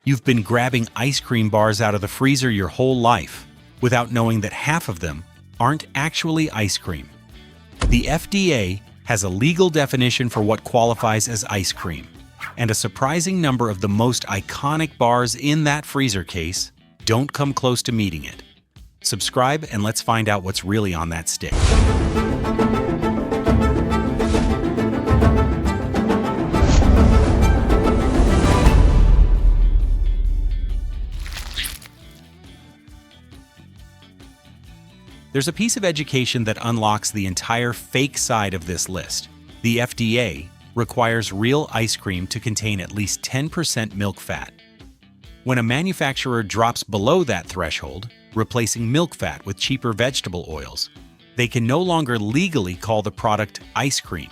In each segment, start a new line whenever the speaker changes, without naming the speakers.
You've been grabbing ice cream bars out of the freezer your whole life without knowing that half of them aren't actually ice cream. The FDA has a legal definition for what qualifies as ice cream, and a surprising number of the most iconic bars in that freezer case don't come close to meeting it. Subscribe and let's find out what's really on that stick. There's a piece of education that unlocks the entire fake side of this list. The FDA requires real ice cream to contain at least 10% milk fat. When a manufacturer drops below that threshold, replacing milk fat with cheaper vegetable oils, they can no longer legally call the product ice cream.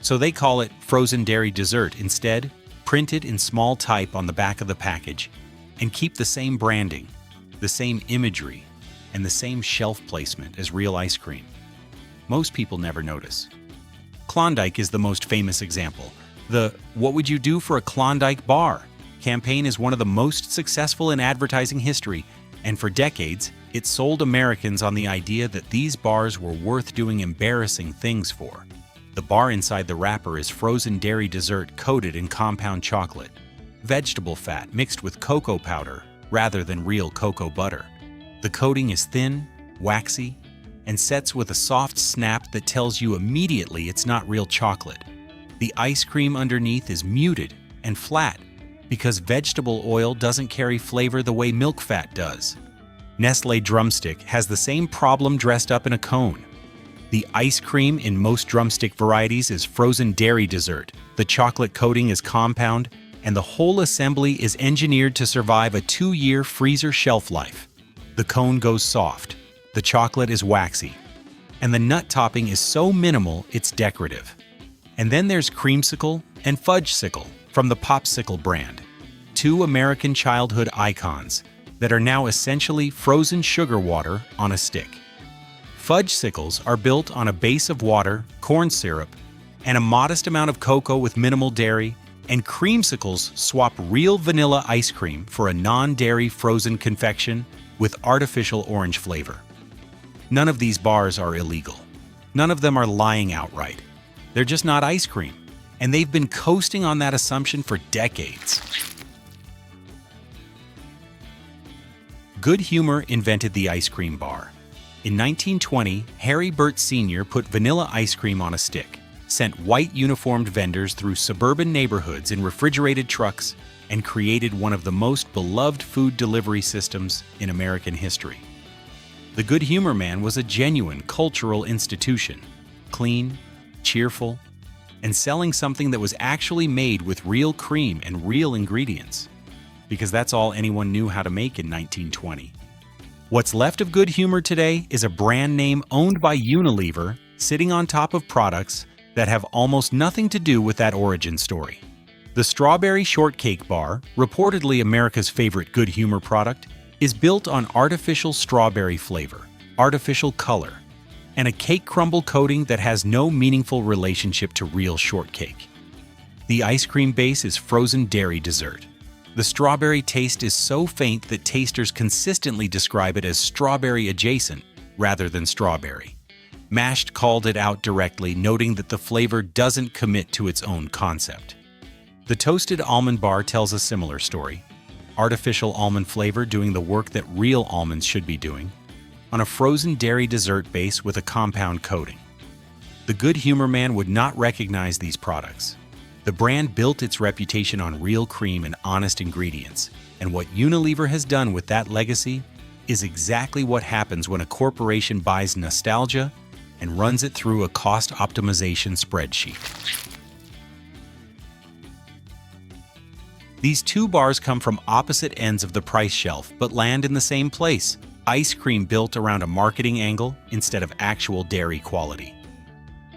So they call it frozen dairy dessert instead, print it in small type on the back of the package, and keep the same branding, the same imagery, and the same shelf placement as real ice cream. Most people never notice. Klondike is the most famous example. The "What would you do for a Klondike bar?" campaign is one of the most successful in advertising history, and for decades, it sold Americans on the idea that these bars were worth doing embarrassing things for. The bar inside the wrapper is frozen dairy dessert coated in compound chocolate, vegetable fat mixed with cocoa powder rather than real cocoa butter. The coating is thin, waxy, and sets with a soft snap that tells you immediately it's not real chocolate. The ice cream underneath is muted and flat because vegetable oil doesn't carry flavor the way milk fat does. Nestle Drumstick has the same problem dressed up in a cone. The ice cream in most drumstick varieties is frozen dairy dessert, the chocolate coating is compound, and the whole assembly is engineered to survive a 2-year freezer shelf life. The cone goes soft, the chocolate is waxy, and the nut topping is so minimal it's decorative. And then there's Creamsicle and Fudgesicle from the Popsicle brand, two American childhood icons that are now essentially frozen sugar water on a stick. Fudgesicles are built on a base of water, corn syrup, and a modest amount of cocoa with minimal dairy, and Creamsicles swap real vanilla ice cream for a non-dairy frozen confection with artificial orange flavor. None of these bars are illegal. None of them are lying outright. They're just not ice cream, and they've been coasting on that assumption for decades. Good humor invented the ice cream bar. In 1920, Harry Burt Sr. put vanilla ice cream on a stick, sent white uniformed vendors through suburban neighborhoods in refrigerated trucks, and created one of the most beloved food delivery systems in American history. The Good Humor Man was a genuine cultural institution, clean, cheerful, and selling something that was actually made with real cream and real ingredients, because that's all anyone knew how to make in 1920. What's left of Good Humor today is a brand name owned by Unilever sitting on top of products that have almost nothing to do with that origin story. The Strawberry Shortcake Bar, reportedly America's favorite Good Humor product, is built on artificial strawberry flavor, artificial color, and a cake crumble coating that has no meaningful relationship to real shortcake. The ice cream base is frozen dairy dessert. The strawberry taste is so faint that tasters consistently describe it as strawberry adjacent rather than strawberry. Mashed called it out directly, noting that the flavor doesn't commit to its own concept. The Toasted Almond Bar tells a similar story. Artificial almond flavor doing the work that real almonds should be doing, on a frozen dairy dessert base with a compound coating. The Good Humor Man would not recognize these products. The brand built its reputation on real cream and honest ingredients, and what Unilever has done with that legacy is exactly what happens when a corporation buys nostalgia and runs it through a cost optimization spreadsheet. These two bars come from opposite ends of the price shelf, but land in the same place. Ice cream built around a marketing angle instead of actual dairy quality.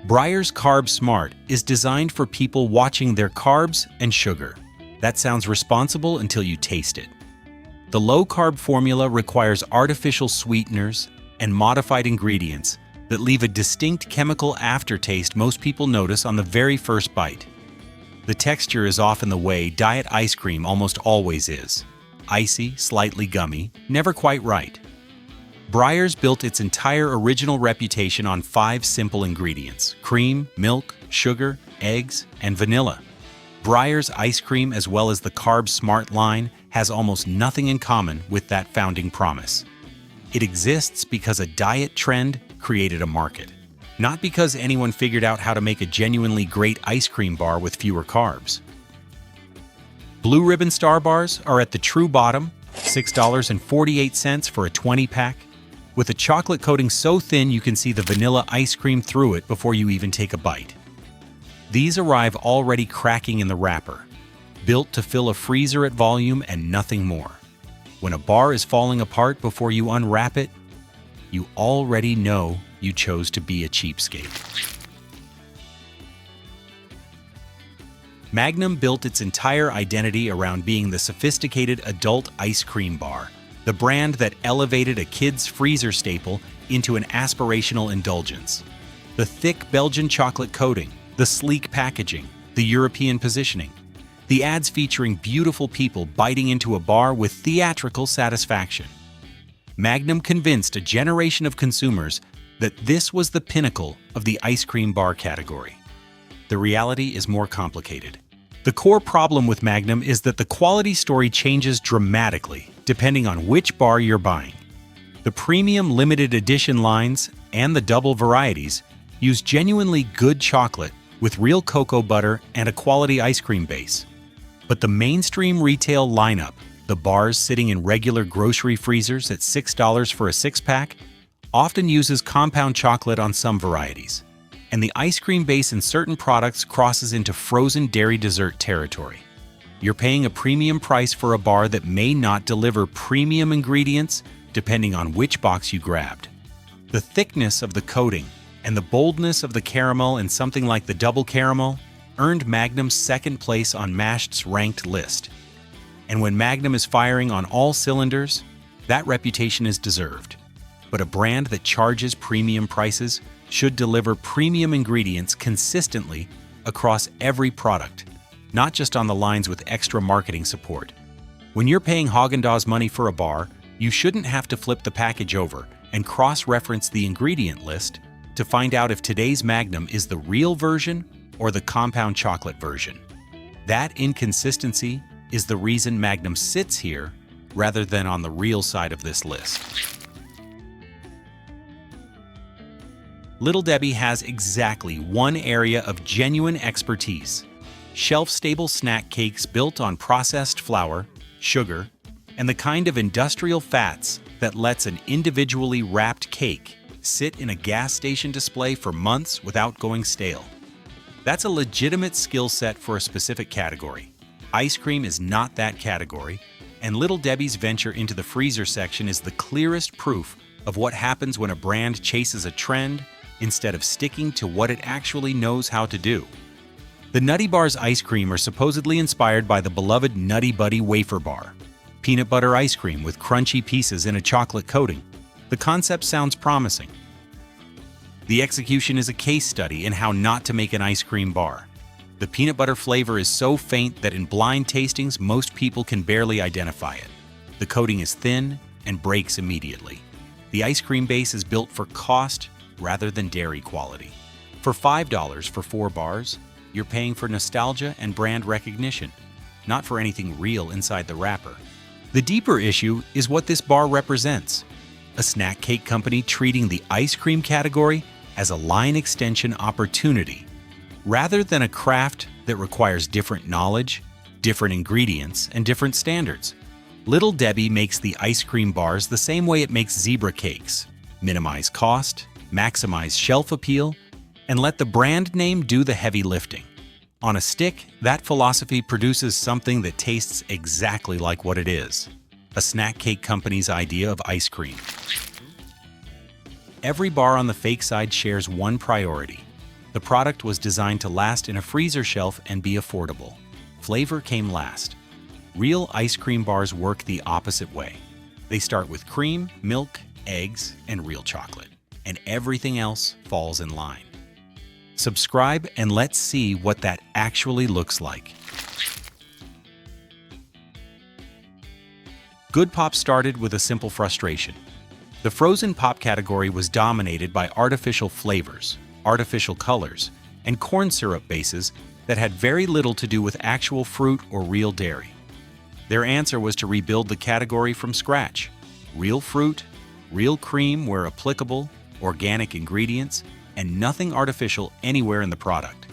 Breyer's Carb Smart is designed for people watching their carbs and sugar. That sounds responsible until you taste it. The low-carb formula requires artificial sweeteners and modified ingredients that leave a distinct chemical aftertaste most people notice on the very first bite. The texture is often the way diet ice cream almost always is. Icy, slightly gummy, never quite right. Breyers built its entire original reputation on 5 simple ingredients: cream, milk, sugar, eggs, and vanilla. Breyers ice cream, as well as the Carb Smart line, has almost nothing in common with that founding promise. It exists because a diet trend created a market, not because anyone figured out how to make a genuinely great ice cream bar with fewer carbs. Blue Ribbon Star Bars are at the true bottom, $6.48 for a 20-pack, with a chocolate coating so thin you can see the vanilla ice cream through it before you even take a bite. These arrive already cracking in the wrapper, built to fill a freezer at volume and nothing more. When a bar is falling apart before you unwrap it, you already know you chose to be a cheapskate. Magnum built its entire identity around being the sophisticated adult ice cream bar, the brand that elevated a kid's freezer staple into an aspirational indulgence. The thick Belgian chocolate coating, the sleek packaging, the European positioning, the ads featuring beautiful people biting into a bar with theatrical satisfaction. Magnum convinced a generation of consumers that this was the pinnacle of the ice cream bar category. The reality is more complicated. The core problem with Magnum is that the quality story changes dramatically depending on which bar you're buying. The premium limited edition lines and the double varieties use genuinely good chocolate with real cocoa butter and a quality ice cream base. But the mainstream retail lineup, the bars sitting in regular grocery freezers at $6 for a 6-pack, often uses compound chocolate on some varieties, and the ice cream base in certain products crosses into frozen dairy dessert territory. You're paying a premium price for a bar that may not deliver premium ingredients depending on which box you grabbed. The thickness of the coating and the boldness of the caramel in something like the double caramel earned Magnum's second place on Mashed's ranked list. And when Magnum is firing on all cylinders, that reputation is deserved. But a brand that charges premium prices should deliver premium ingredients consistently across every product, not just on the lines with extra marketing support. When you're paying Haagen-Dazs money for a bar, you shouldn't have to flip the package over and cross-reference the ingredient list to find out if today's Magnum is the real version or the compound chocolate version. That inconsistency is the reason Magnum sits here rather than on the real side of this list. Little Debbie has exactly one area of genuine expertise: shelf-stable snack cakes built on processed flour, sugar, and the kind of industrial fats that lets an individually wrapped cake sit in a gas station display for months without going stale. That's a legitimate skill set for a specific category. Ice cream is not that category, and Little Debbie's venture into the freezer section is the clearest proof of what happens when a brand chases a trend instead of sticking to what it actually knows how to do. The Nutty Bar's ice cream are supposedly inspired by the beloved Nutty Buddy wafer bar, peanut butter ice cream with crunchy pieces in a chocolate coating. The concept sounds promising. The execution is a case study in how not to make an ice cream bar. The peanut butter flavor is so faint that in blind tastings most people can barely identify it. The coating is thin and breaks immediately. The ice cream base is built for cost rather than dairy quality. For $5 for 4 bars, you're paying for nostalgia and brand recognition, not for anything real inside the wrapper. The deeper issue is what this bar represents: a snack cake company treating the ice cream category as a line extension opportunity, rather than a craft that requires different knowledge, different ingredients, and different standards. Little Debbie makes the ice cream bars the same way it makes zebra cakes: minimize cost, maximize shelf appeal, and let the brand name do the heavy lifting. On a stick, that philosophy produces something that tastes exactly like what it is: a snack cake company's idea of ice cream. Every bar on the fake side shares one priority. The product was designed to last in a freezer shelf and be affordable. Flavor came last. Real ice cream bars work the opposite way. They start with cream, milk, eggs, and real chocolate, and everything else falls in line. Subscribe and let's see what that actually looks like. Good Pop started with a simple frustration. The frozen pop category was dominated by artificial flavors, artificial colors, and corn syrup bases that had very little to do with actual fruit or real dairy. Their answer was to rebuild the category from scratch. Real fruit, real cream where applicable, organic ingredients, and nothing artificial anywhere in the product.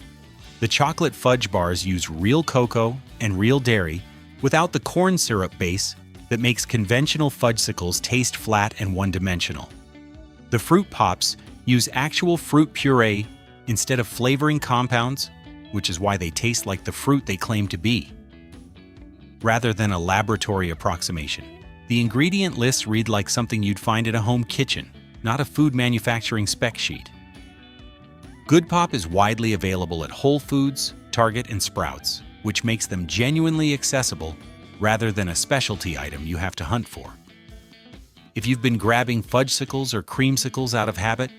The chocolate fudge bars use real cocoa and real dairy without the corn syrup base that makes conventional fudgesicles taste flat and one-dimensional. The fruit pops use actual fruit puree instead of flavoring compounds, which is why they taste like the fruit they claim to be. Rather than a laboratory approximation, the ingredient lists read like something you'd find in a home kitchen, not a food manufacturing spec sheet. Good Pop is widely available at Whole Foods, Target, and Sprouts, which makes them genuinely accessible rather than a specialty item you have to hunt for. If you've been grabbing fudgesicles or creamsicles out of habit,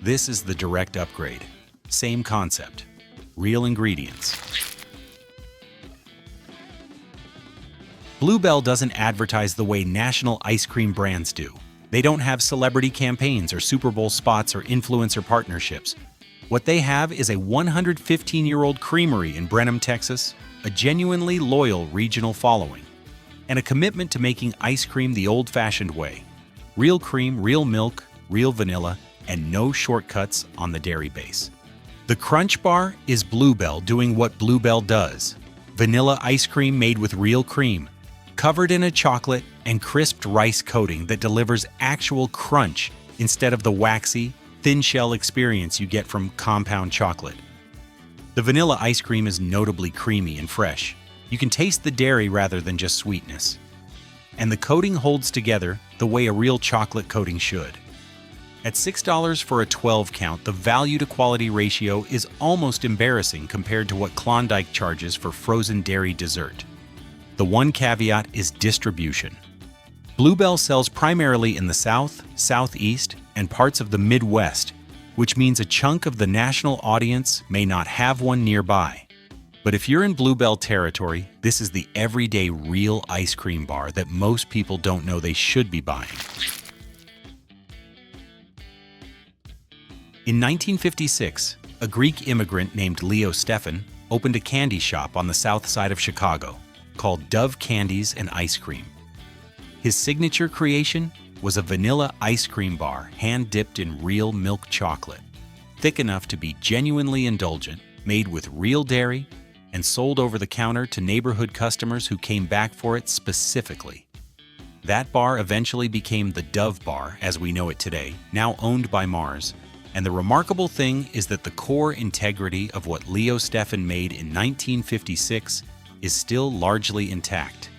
this is the direct upgrade. Same concept. Real ingredients. Bluebell doesn't advertise the way national ice cream brands do. They don't have celebrity campaigns or Super Bowl spots or influencer partnerships. What they have is a 115-year-old creamery in Brenham, Texas, a genuinely loyal regional following, and a commitment to making ice cream the old-fashioned way. Real cream, real milk, real vanilla, and no shortcuts on the dairy base. The Crunch Bar is Bluebell doing what Bluebell does. Vanilla ice cream made with real cream, covered in a chocolate and crisped rice coating that delivers actual crunch instead of the waxy, thin shell experience you get from compound chocolate. The vanilla ice cream is notably creamy and fresh. You can taste the dairy rather than just sweetness. And the coating holds together the way a real chocolate coating should. At $6 for a 12 count, the value-to-quality ratio is almost embarrassing compared to what Klondike charges for frozen dairy dessert. The one caveat is distribution. Bluebell sells primarily in the South, Southeast, and parts of the Midwest, which means a chunk of the national audience may not have one nearby. But if you're in Bluebell territory, this is the everyday real ice cream bar that most people don't know they should be buying. In 1956, a Greek immigrant named Leo Stefan opened a candy shop on the south side of Chicago called Dove Candies and Ice Cream. His signature creation was a vanilla ice cream bar hand-dipped in real milk chocolate, thick enough to be genuinely indulgent, made with real dairy, and sold over the counter to neighborhood customers who came back for it specifically. That bar eventually became the Dove Bar as we know it today, now owned by Mars, and the remarkable thing is that the core integrity of what Leo Stefan made in 1956 is still largely intact.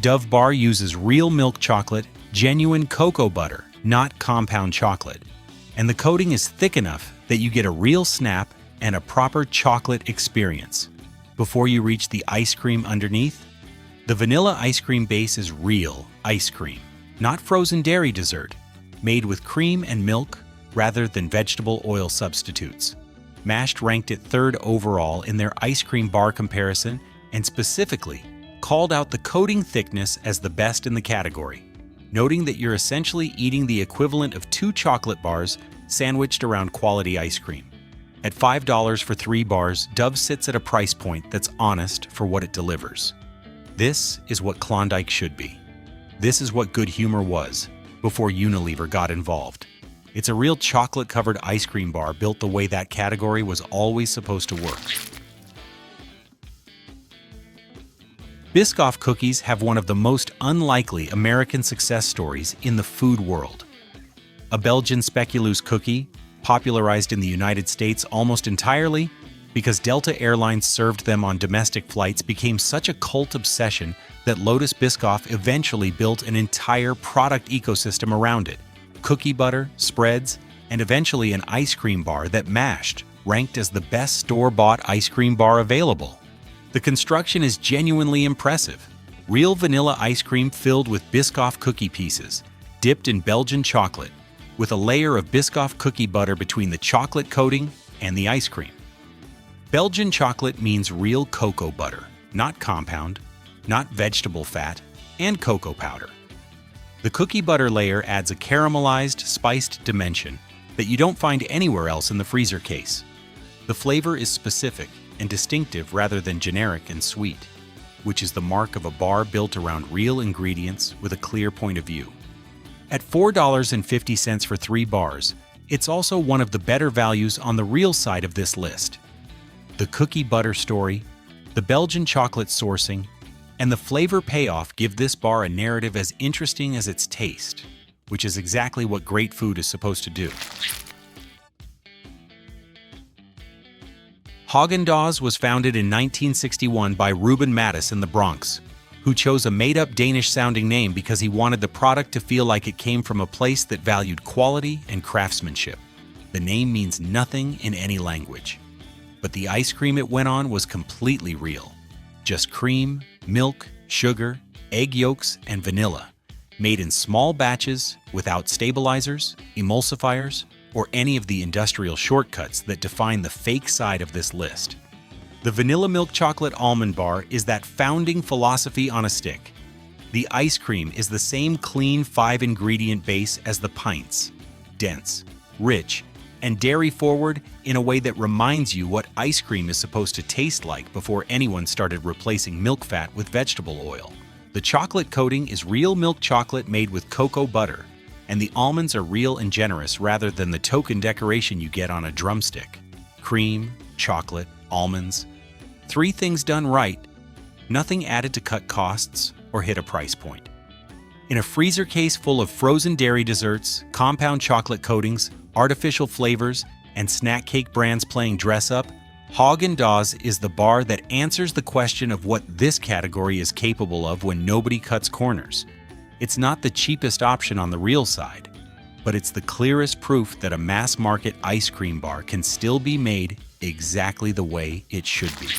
Dove Bar uses real milk chocolate, genuine cocoa butter, not compound chocolate, and the coating is thick enough that you get a real snap and a proper chocolate experience. Before you reach the ice cream underneath, the vanilla ice cream base is real ice cream, not frozen dairy dessert, made with cream and milk rather than vegetable oil substitutes. Mashed ranked it third overall in their ice cream bar comparison and specifically called out the coating thickness as the best in the category, noting that you're essentially eating the equivalent of 2 chocolate bars sandwiched around quality ice cream. At $5 for 3 bars, Dove sits at a price point that's honest for what it delivers. This is what Klondike should be. This is what Good Humor was before Unilever got involved. It's a real chocolate-covered ice cream bar built the way that category was always supposed to work. Biscoff cookies have one of the most unlikely American success stories in the food world. A Belgian speculoos cookie, popularized in the United States almost entirely because Delta Airlines served them on domestic flights, became such a cult obsession that Lotus Biscoff eventually built an entire product ecosystem around it. Cookie butter, spreads, and eventually an ice cream bar that mashed, ranked as the best store-bought ice cream bar available. The construction is genuinely impressive. Real vanilla ice cream filled with Biscoff cookie pieces, dipped in Belgian chocolate, with a layer of Biscoff cookie butter between the chocolate coating and the ice cream. Belgian chocolate means real cocoa butter, not compound, not vegetable fat, and cocoa powder. The cookie butter layer adds a caramelized, spiced dimension that you don't find anywhere else in the freezer case. The flavor is specific and distinctive rather than generic and sweet, which is the mark of a bar built around real ingredients with a clear point of view. At $4.50 for 3 bars, it's also one of the better values on the real side of this list. The cookie butter story, the Belgian chocolate sourcing, and the flavor payoff give this bar a narrative as interesting as its taste, which is exactly what great food is supposed to do. Haagen-Dazs was founded in 1961 by Ruben Mattis in the Bronx, who chose a made-up Danish-sounding name because he wanted the product to feel like it came from a place that valued quality and craftsmanship. The name means nothing in any language, but the ice cream it went on was completely real. Just cream, milk, sugar, egg yolks, and vanilla, made in small batches without stabilizers, emulsifiers, or any of the industrial shortcuts that define the fake side of this list. The vanilla milk chocolate almond bar is that founding philosophy on a stick. The ice cream is the same clean 5-ingredient base as the pints, dense, rich, and dairy-forward in a way that reminds you what ice cream is supposed to taste like before anyone started replacing milk fat with vegetable oil. The chocolate coating is real milk chocolate made with cocoa butter, and the almonds are real and generous rather than the token decoration you get on a drumstick. Cream, chocolate, almonds. 3 things done right, nothing added to cut costs or hit a price point. In a freezer case full of frozen dairy desserts, compound chocolate coatings, artificial flavors, and snack cake brands playing dress-up, Haagen-Dazs is the bar that answers the question of what this category is capable of when nobody cuts corners. It's not the cheapest option on the real side, but it's the clearest proof that a mass-market ice cream bar can still be made exactly the way it should be.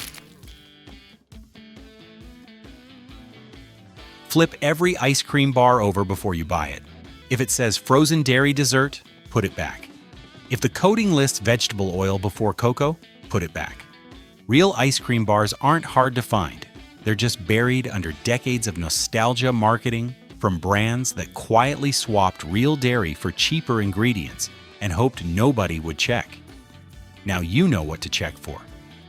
Flip every ice cream bar over before you buy it. If it says frozen dairy dessert, put it back. If the coating lists vegetable oil before cocoa, put it back. Real ice cream bars aren't hard to find. They're just buried under decades of nostalgia marketing from brands that quietly swapped real dairy for cheaper ingredients and hoped nobody would check. Now you know what to check for.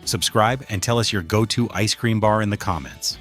Subscribe and tell us your go-to ice cream bar in the comments.